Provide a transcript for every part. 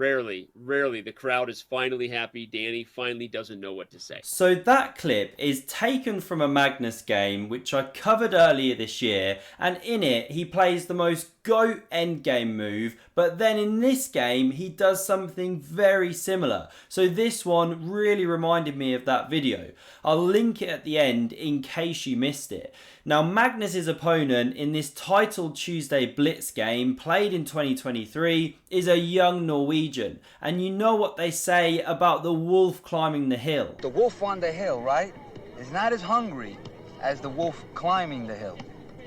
Rarely, the crowd is finally happy. Danny finally doesn't know what to say. So that clip is taken from a Magnus game which I covered earlier this year, and in it he plays the most GOAT endgame move, but then in this game he does something very similar. So this one really reminded me of that video. I'll link it at the end in case you missed it. Now Magnus's opponent in this titled Tuesday Blitz game played in 2023 is a young Norwegian, and you know what they say about the wolf climbing the hill. The wolf on the hill, right, is not as hungry as the wolf climbing the hill.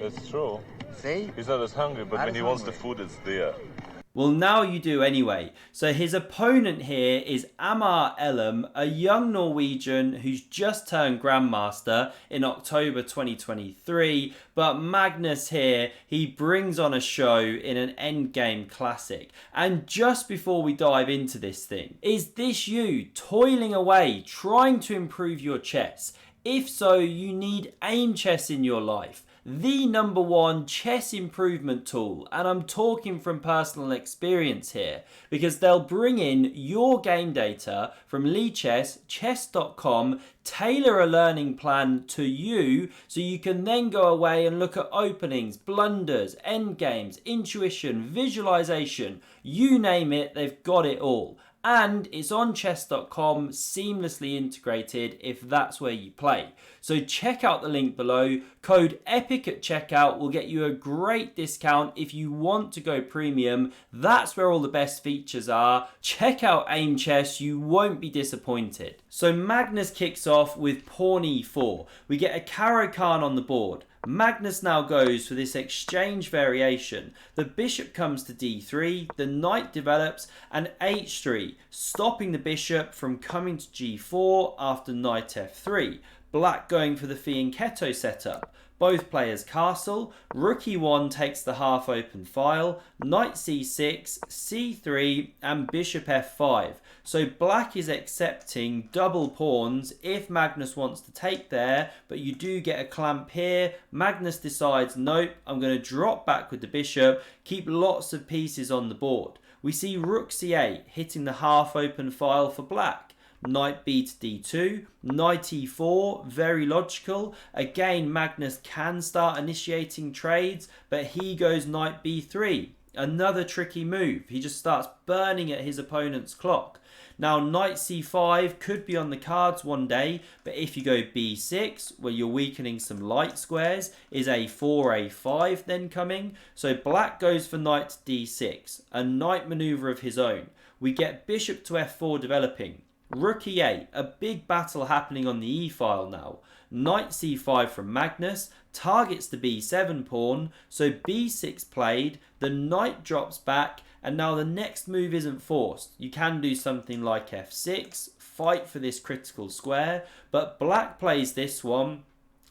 That's true. See? He's not as hungry, but Not when as he wants the hungry. food, it's there. Well, now you do anyway. So his opponent here is Amar Elham, a young Norwegian who's just turned Grandmaster in October 2023. But Magnus here, he brings on a show in an endgame classic. And just before we dive into this thing, is this you toiling away, trying to improve your chess? If so, you need AIMCHESS in your life. The #1 chess improvement tool, and I'm talking from personal experience here, because they'll bring in your game data from Lichess, chess.com, tailor a learning plan to you, so you can then go away and look at openings, blunders, endgames, intuition, visualization, you name it, they've got it all. And it's on chess.com, seamlessly integrated if that's where you play. So check out the link below. Code EPIC at checkout will get you a great discount if you want to go premium. That's where all the best features are. Check out AIMCHESS, you won't be disappointed. So Magnus kicks off with pawn e4. We get a Caro-Kann on the board. Magnus now goes for this exchange variation. The bishop comes to d3, the knight develops, and h3, stopping the bishop from coming to g4 after knight f3. Black going for the fianchetto setup. Both players castle, rook e1 takes the half open file, knight c6, c3, and bishop f5. So black is accepting double pawns if Magnus wants to take there, but you do get a clamp here. Magnus decides, nope, I'm going to drop back with the bishop, keep lots of pieces on the board. We see rook c8 hitting the half open file for black. Knight b to d2, knight e4, very logical. Again, Magnus can start initiating trades, but he goes knight b3. Another tricky move. He just starts burning at his opponent's clock. Now, knight c5 could be on the cards one day, but if you go b6, where you're weakening some light squares, is a4, a5 then coming? So black goes for knight to d6, a knight maneuver of his own. We get bishop to f4 developing. Rook e8, a big battle happening on the e-file now. Knight c5 from Magnus, targets the b7 pawn, so b6 played, the knight drops back, and now the next move isn't forced. You can do something like f6, fight for this critical square, but black plays this one.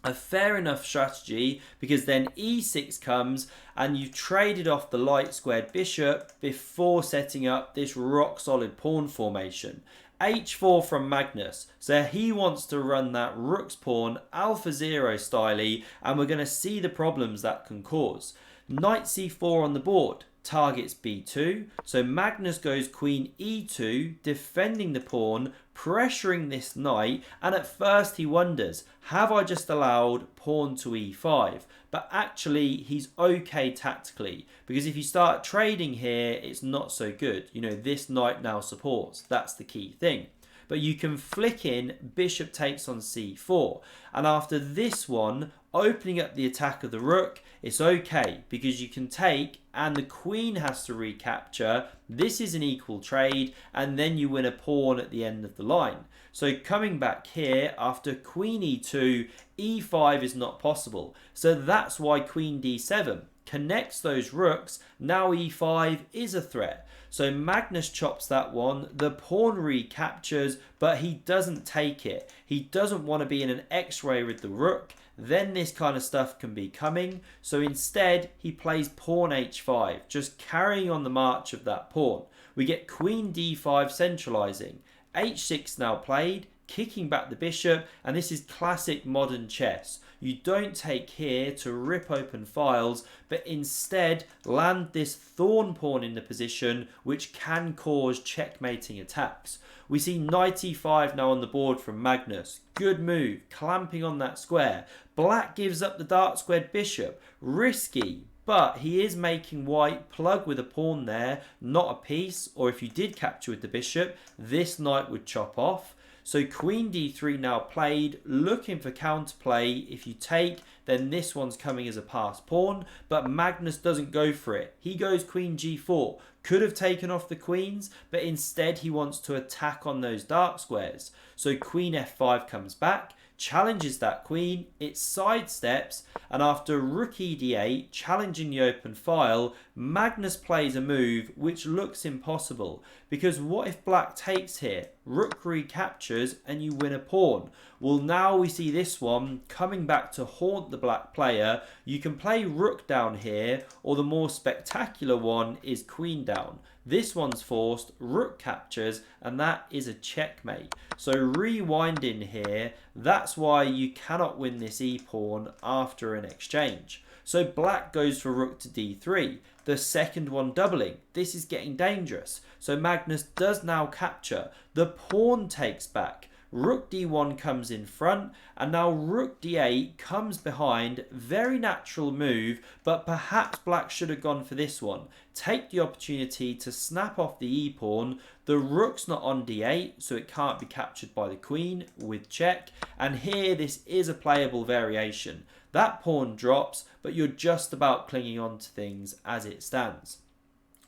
A fair enough strategy, because then e6 comes and you've traded off the light squared bishop before setting up this rock solid pawn formation. h4 from Magnus, so he wants to run that rook's pawn AlphaZero style, and we're going to see the problems that can cause. Knight c4 on the board, targets b2, so Magnus goes queen e2, defending the pawn, pressuring this knight, and at first he wonders, have I just allowed pawn to e5? But actually he's okay tactically, because if you start trading here, it's not so good. You know, this knight now supports, that's the key thing. But you can flick in bishop takes on c4, and after this one, opening up the attack of the rook, it's okay because you can take and the queen has to recapture. This is an equal trade, and then you win a pawn at the end of the line. So coming back here, after queen e2, e5 is not possible. So that's why queen d7 connects those rooks. Now e5 is a threat. So Magnus chops that one, the pawn recaptures, but he doesn't take it. He doesn't want to be in an x-ray with the rook. Then this kind of stuff can be coming. So instead, he plays pawn h5, just carrying on the march of that pawn. We get queen d5 centralizing. h6 now played, kicking back the bishop, and this is classic modern chess. You don't take here to rip open files, but instead land this thorn pawn in the position, which can cause checkmating attacks. We see knight e5 now on the board from Magnus. Good move, clamping on that square. Black gives up the dark squared bishop. Risky, but he is making white plug with a pawn there, not a piece, or if you did capture with the bishop, this knight would chop off. So queen d3 now played, looking for counterplay. If you take, then this one's coming as a passed pawn, but Magnus doesn't go for it. He goes queen g4. Could have taken off the queens, but instead he wants to attack on those dark squares. So queen f5 comes back, challenges that queen, it sidesteps, and after rook e8, challenging the open file, Magnus plays a move which looks impossible, because what if black takes here? Rook recaptures and you win a pawn. Well, now we see this one coming back to haunt the black player. You can play rook down here, or the more spectacular one is queen down. This one's forced, rook captures, and that is a checkmate. So rewinding here, that's why you cannot win this e-pawn after an exchange. So black goes for rook to d3, the second one doubling. This is getting dangerous. So Magnus does now capture. The pawn takes back. Rook d1 comes in front, and now rook d8 comes behind. Very natural move, but perhaps black should have gone for this one. Take the opportunity to snap off the e-pawn. The rook's not on d8, so it can't be captured by the queen with check. And here this is a playable variation. That pawn drops, but you're just about clinging on to things as it stands.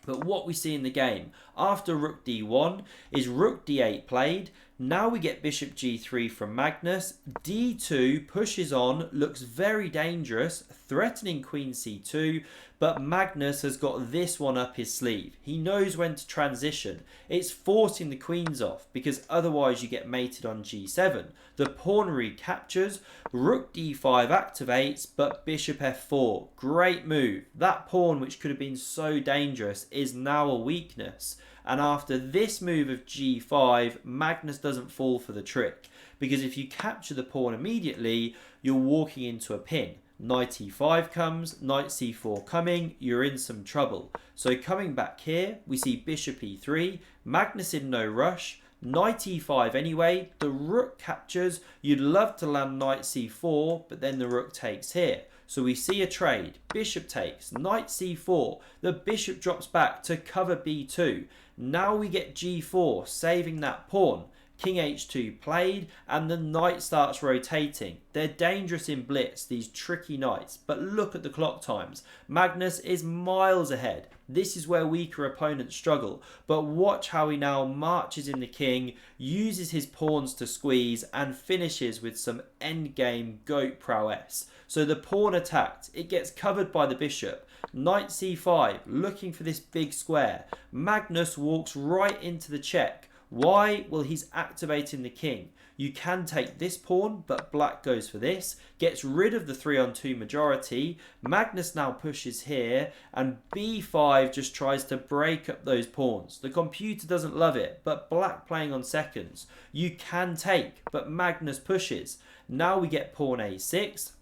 But what we see in the game after rook d1 is rook d8 played. Now we get bishop g3 from Magnus. d2 pushes on, looks very dangerous, threatening queen c2, but Magnus has got this one up his sleeve. He knows when to transition. It's forcing the queens off, because otherwise you get mated on g7. The pawn recaptures, rook d5 activates, but bishop f4. Great move. That pawn, which could have been so dangerous, is now a weakness. And after this move of g5, Magnus doesn't fall for the trick, because if you capture the pawn immediately, you're walking into a pin. Knight e5 comes, knight c4 coming, you're in some trouble. So coming back here, we see bishop e3, Magnus in no rush, knight e5 anyway, the rook captures. You'd love to land knight c4, but then the rook takes here. So we see a trade, bishop takes, knight c4, the bishop drops back to cover b2. Now we get g4, saving that pawn. King h2 played, and the knight starts rotating. They're dangerous in blitz, these tricky knights, but look at the clock times. Magnus is miles ahead. This is where weaker opponents struggle, but watch how he now marches in the king, uses his pawns to squeeze, and finishes with some endgame goat prowess. So the pawn attacked, it gets covered by the bishop. Knight c5, looking for this big square. Magnus walks right into the check. Why? Well, he's activating the king. You can take this pawn, but black goes for this. Gets rid of the 3-on-2 majority. Magnus now pushes here, and b5 just tries to break up those pawns. The computer doesn't love it, but black playing on seconds. You can take, but Magnus pushes. Now we get pawn a6.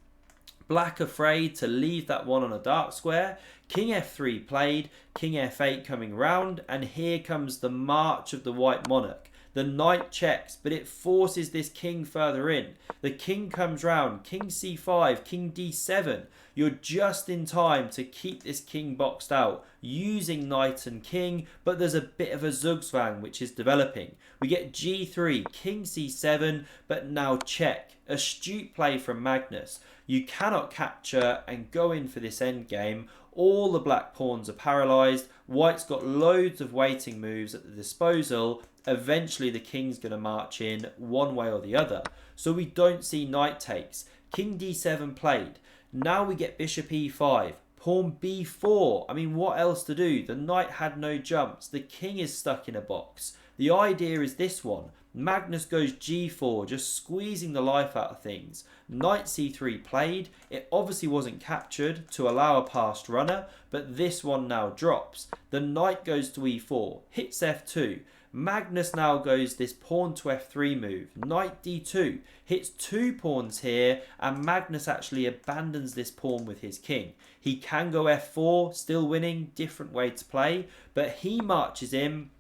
Black afraid to leave that one on a dark square. King f3 played, king f8 coming round, and here comes the march of the white monarch. The knight checks, but it forces this king further in. The king comes round, king c5, king d7. You're just in time to keep this king boxed out, using knight and king, but there's a bit of a zugzwang which is developing. We get g3, king c7, but now check. Astute play from Magnus. You cannot capture and go in for this endgame. All the black pawns are paralysed. White's got loads of waiting moves at the disposal. Eventually the king's going to march in one way or the other. So we don't see knight takes. King d7 played. Now we get bishop e5. Pawn b4. I mean, what else to do? The knight had no jumps. The king is stuck in a box. The idea is this one. Magnus goes g4, just squeezing the life out of things. Knight c3 played. It obviously wasn't captured to allow a passed runner, but this one now drops. The knight goes to e4, hits f2. Magnus now goes this pawn to f3 move. Knight d2 hits 2 pawns here, and Magnus actually abandons this pawn with his king. He can go f4, still winning, different way to play, but he marches in,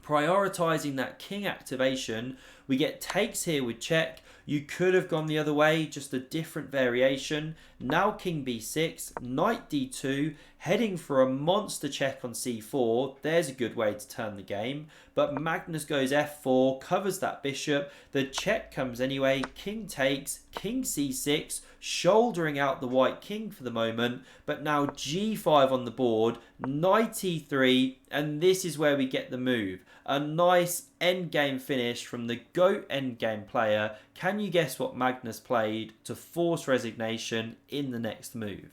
prioritizing that king activation. We get takes here with check. You could have gone the other way, just a different variation. Now king b6, knight d2, heading for a monster check on c4. There's a good way to turn the game. But Magnus goes f4, covers that bishop. The check comes anyway, king takes, king c6, shouldering out the white king for the moment. But now g5 on the board, knight e3, and this is where we get the move. A nice endgame finish from the GOAT endgame player. Can you guess what Magnus played to force resignation in the next move?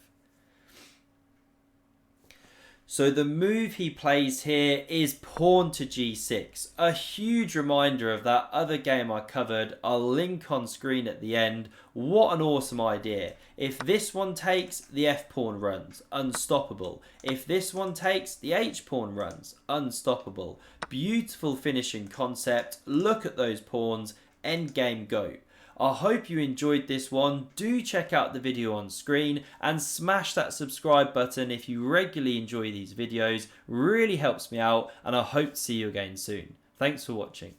So the move he plays here is pawn to g6. A huge reminder of that other game I covered. I'll link on screen at the end. What an awesome idea. If this one takes, the f pawn runs. Unstoppable. If this one takes, the h pawn runs. Unstoppable. Beautiful finishing concept. Look at those pawns. Endgame go. I hope you enjoyed this one. Do check out the video on screen and smash that subscribe button if you regularly enjoy these videos. Really helps me out, and I hope to see you again soon. Thanks for watching.